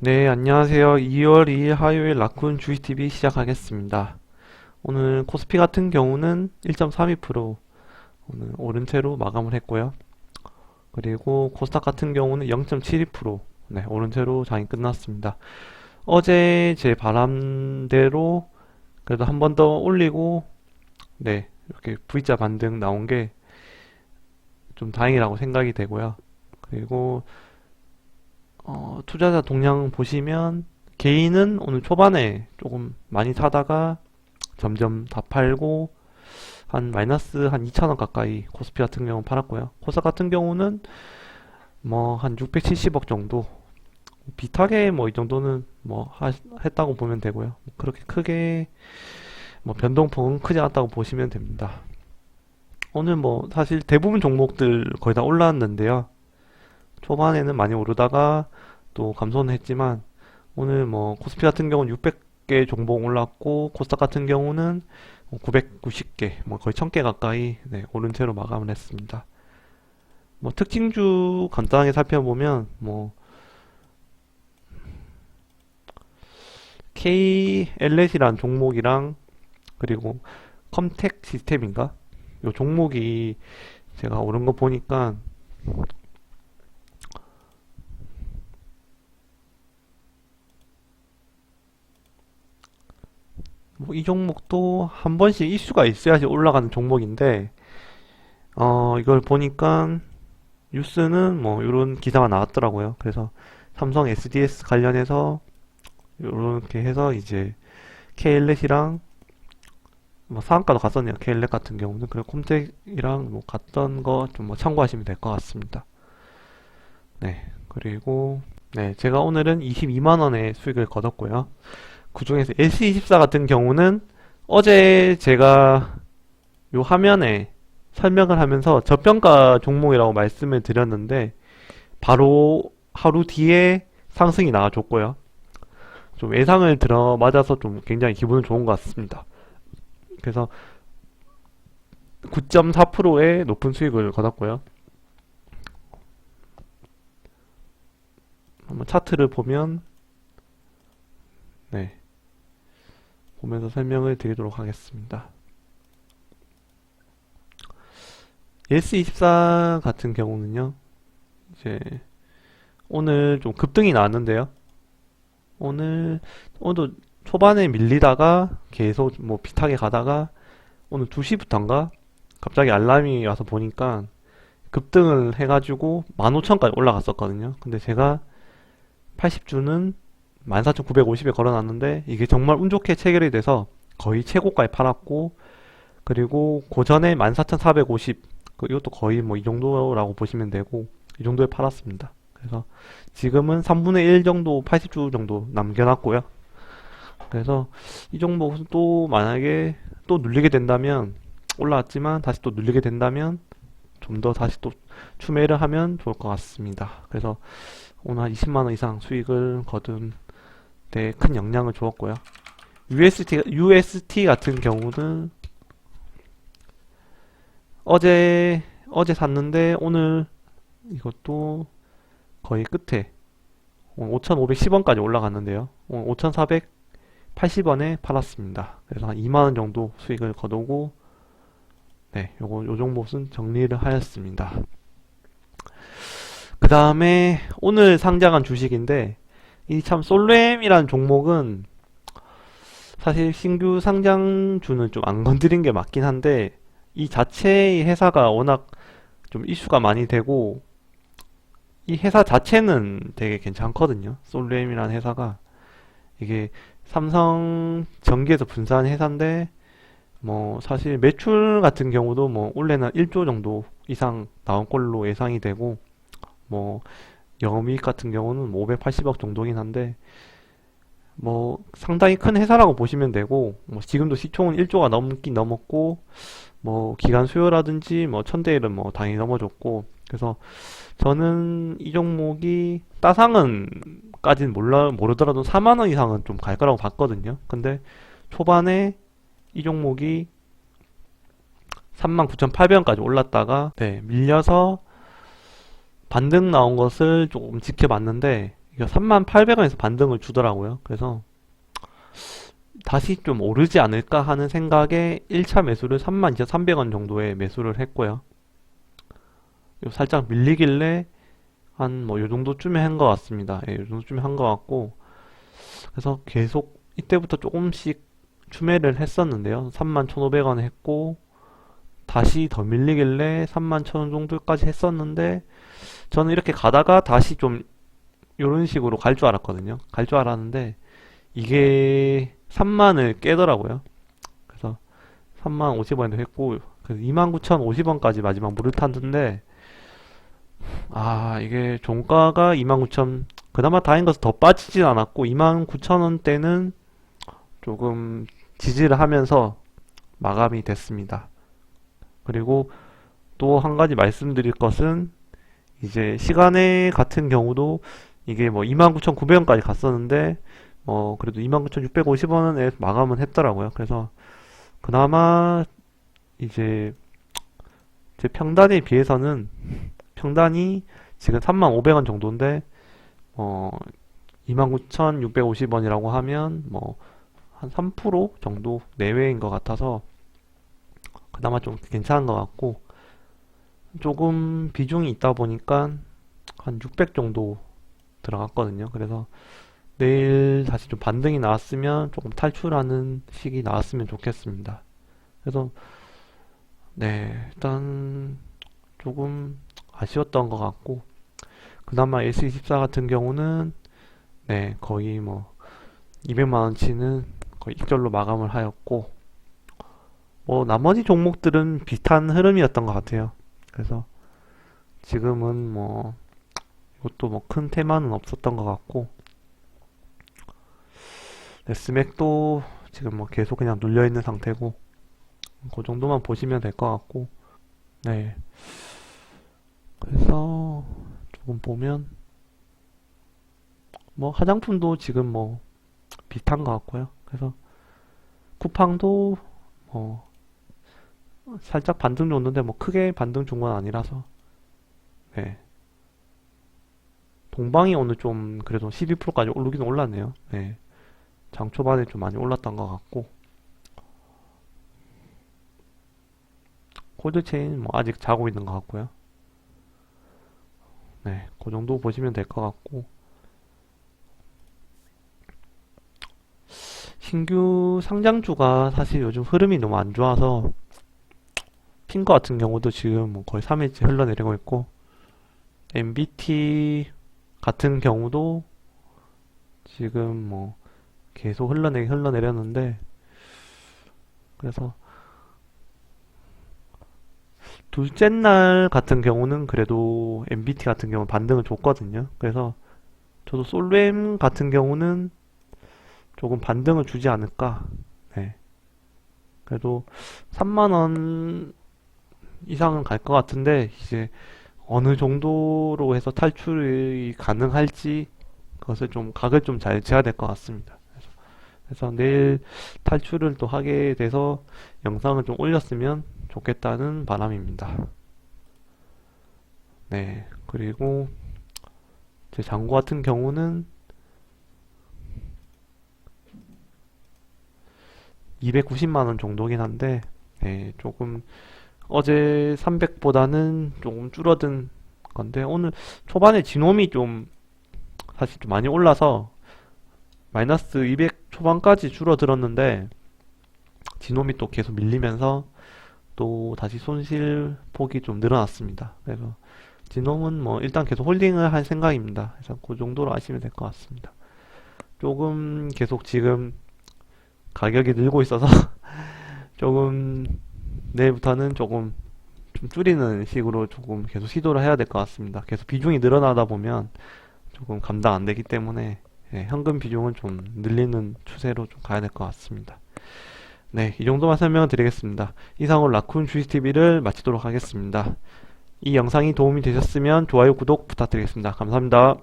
네, 안녕하세요. 2월 2일 화요일 라쿤 주식TV 시작하겠습니다. 오늘 코스피 같은 경우는 1.32% 오늘 오른 채로 마감을 했고요. 그리고 코스닥 같은 경우는 0.72% 네, 오른 채로 장이 끝났습니다. 어제 제 바람대로 그래도 한 번 더 올리고 네, 이렇게 V자 반등 나온 게 좀 다행이라고 생각이 되고요. 그리고 투자자 동향 보시면 개인은 오늘 초반에 조금 많이 사다가 점점 다 팔고 한 마이너스 한 2천원 가까이 코스피 같은 경우는 팔았고요. 코스닥 같은 경우는 뭐 한 670억 정도 비슷하게 뭐 이 정도는 뭐 했다고 보면 되고요. 그렇게 크게 뭐 변동폭은 크지 않았다고 보시면 됩니다. 오늘 뭐 사실 대부분 종목들 거의 다 올라왔는데요. 초반에는 많이 오르다가 또 감소는 했지만 오늘 뭐 코스피 같은 경우는 600개 종목 올랐고 코스닥 같은 경우는 990개, 뭐 거의 1000개 가까이 네, 오른 채로 마감을 했습니다. 뭐 특징주 간단하게 살펴보면 뭐 KLS이란 종목이랑 그리고 컴텍 시스템인가? 요 종목이 제가 오른 거 보니까 뭐 이 종목도 한 번씩 이슈가 있어야지 올라가는 종목인데 이걸 보니까 뉴스는 뭐 이런 기사가 나왔더라고요. 그래서 삼성 SDS 관련해서 이렇게 해서 이제 KLS이랑 뭐 상한가도 갔었네요. KLS 같은 경우는 그리고 콤텍이랑 뭐 갔던 거 좀 뭐 참고하시면 될 것 같습니다. 네, 그리고 네, 제가 오늘은 22만 원의 수익을 거뒀고요. 그중에서 S24 같은 경우는 어제 제가 요 화면에 설명을 하면서 저평가 종목이라고 말씀을 드렸는데 바로 하루 뒤에 상승이 나와줬고요. 좀 예상을 들어 맞아서 좀 굉장히 기분은 좋은 것 같습니다. 그래서 9.4%의 높은 수익을 거뒀고요. 한번 차트를 보면 네, 보면서 설명을 드리도록 하겠습니다. 예스24 같은 경우는요, 이제 오늘 좀 급등이 나왔는데요. 오늘도 초반에 밀리다가 계속 뭐 비슷하게 가다가 오늘 2시부터인가 갑자기 알람이 와서 보니까 급등을 해가지고 15,000까지 올라갔었거든요. 근데 제가 80주는 14,950에 걸어놨는데 이게 정말 운 좋게 체결이 돼서 거의 최고가에 팔았고 그리고 고전에 14,450 이것도 거의 뭐 이 정도라고 보시면 되고 이 정도에 팔았습니다. 그래서 지금은 3분의 1 정도 80주 정도 남겨놨고요. 그래서 이 종목은 또 만약에 또 눌리게 된다면 올라왔지만 다시 또 눌리게 된다면 좀 더 다시 또 추매를 하면 좋을 것 같습니다. 그래서 오늘 한 20만원 이상 수익을 거둔 데 큰 영향을 주었고요. UST 같은 경우는 어제 샀는데 오늘 이것도 거의 끝에 5,510원까지 올라갔는데요. 5,480원에 팔았습니다. 그래서 한 2만원 정도 수익을 거두고 네, 요 종목은 정리를 하였습니다. 그 다음에 오늘 상장한 주식인데 이 참 솔렘이라는 종목은 사실 신규 상장주는 좀 안 건드린 게 맞긴 한데 이 자체의 회사가 워낙 좀 이슈가 많이 되고 이 회사 자체는 되게 괜찮거든요. 솔렘이라는 회사가 이게 삼성 전기에서 분사한 회사인데 뭐 사실 매출 같은 경우도 뭐 올해는 1조 정도 이상 나온 걸로 예상이 되고 뭐 영업이익 같은 경우는 580억 정도긴 한데 뭐 상당히 큰 회사라고 보시면 되고 뭐 지금도 시총은 1조가 넘긴 넘었고 뭐 기간 수요라든지 뭐 천대일은 뭐 당연히 넘어졌고 그래서 저는 이 종목이 따상은까진 모르더라도 4만원 이상은 좀 갈 거라고 봤거든요. 근데 초반에 이 종목이 39,800원까지 올랐다가 네, 밀려서 반등 나온 것을 조금 지켜봤는데 이거 38,000원에서 반등을 주더라고요. 그래서 다시 좀 오르지 않을까 하는 생각에 1차 매수를 32,300원 정도에 매수를 했고요. 살짝 밀리길래 한 뭐 요 정도쯤에 한 것 같습니다. 예, 요 정도쯤에 한 것 같고, 그래서 계속 이때부터 조금씩 추매를 했었는데요. 31,500원 했고, 다시 더 밀리길래 31,000원 정도까지 했었는데, 저는 이렇게 가다가 다시 좀 이런 식으로 갈 줄 알았거든요. 갈 줄 알았는데 이게 3만을 깨더라고요. 그래서 3만 50원도 했고, 그 29,050원까지 마지막 물을 탔는데, 이게 종가가 29,000, 그나마 다행인 것은 더 빠지진 않았고 29,000원대는 조금 지지를 하면서 마감이 됐습니다. 그리고 또 한 가지 말씀드릴 것은, 이제 시간에 같은 경우도 이게 뭐 29,900원까지 갔었는데 그래도 29,650원에 마감은 했더라고요. 그래서 그나마 이제 제 평단에 비해서는, 평단이 지금 35,000원 정도인데 29,650원이라고 하면 뭐 한 3% 정도 내외인 것 같아서 그나마 좀 괜찮은 것 같고, 조금 비중이 있다 보니까 한 600 정도 들어갔거든요. 그래서 내일 다시 좀 반등이 나왔으면, 조금 탈출하는 식이 나왔으면 좋겠습니다. 그래서 네, 일단 조금 아쉬웠던 것 같고, 그나마 S24 같은 경우는 네, 거의 뭐 200만원치는 거의 익절로 마감을 하였고, 나머지 종목들은 비슷한 흐름이었던 것 같아요. 그래서 지금은 뭐 이것도 뭐 큰 테마는 없었던 것 같고, 네, 스맥도 지금 뭐 계속 그냥 눌려있는 상태고, 그 정도만 보시면 될 것 같고, 네. 그래서 조금 보면 뭐 화장품도 지금 뭐 비슷한 것 같고요. 그래서 쿠팡도 뭐 살짝 반등 줬는데 뭐 크게 반등 준 건 아니라서, 네. 동방이 오늘 좀 그래도 12%까지 오르긴 올랐네요. 네. 장 초반에 좀 많이 올랐던 것 같고, 콜드체인 뭐 아직 자고 있는 것 같고요. 네, 그 정도 보시면 될 것 같고, 신규 상장주가 사실 요즘 흐름이 너무 안 좋아서, 핑거 같은 경우도 지금 뭐 거의 3일째 흘러내리고 있고, MBT 같은 경우도 지금 뭐 계속 흘러내렸는데, 그래서 둘째 날 같은 경우는 그래도 MBT 같은 경우는 반등을 줬거든요. 그래서 저도 솔렘 같은 경우는 조금 반등을 주지 않을까. 네. 그래도 3만원 이상은 갈 것 같은데, 이제 어느 정도로 해서 탈출이 가능할지, 그것을 좀 각을 좀 잘 재야 될 것 같습니다. 그래서 내일 탈출을 또 하게 돼서 영상을 좀 올렸으면 좋겠다는 바람입니다. 네, 그리고 제 잔고 같은 경우는 290만원 정도긴 한데, 네, 조금 어제 300보다는 조금 줄어든 건데, 오늘 초반에 지놈이 좀 사실 좀 많이 올라서 마이너스 200 초반까지 줄어들었는데, 지놈이 또 계속 밀리면서 또 다시 손실 폭이 좀 늘어났습니다. 그래서 지놈은 뭐 일단 계속 홀딩을 할 생각입니다. 그래서 그 정도로 아시면 될 것 같습니다. 조금 계속 지금 가격이 늘고 있어서 조금 내일부터는 조금 좀 줄이는 식으로 조금 계속 시도를 해야 될 것 같습니다. 계속 비중이 늘어나다 보면 조금 감당 안 되기 때문에, 현금 비중은 좀 늘리는 추세로 좀 가야 될 것 같습니다. 네, 이 정도만 설명을 드리겠습니다. 이상으로 라쿤 주식TV를 마치도록 하겠습니다. 이 영상이 도움이 되셨으면 좋아요, 구독 부탁드리겠습니다. 감사합니다.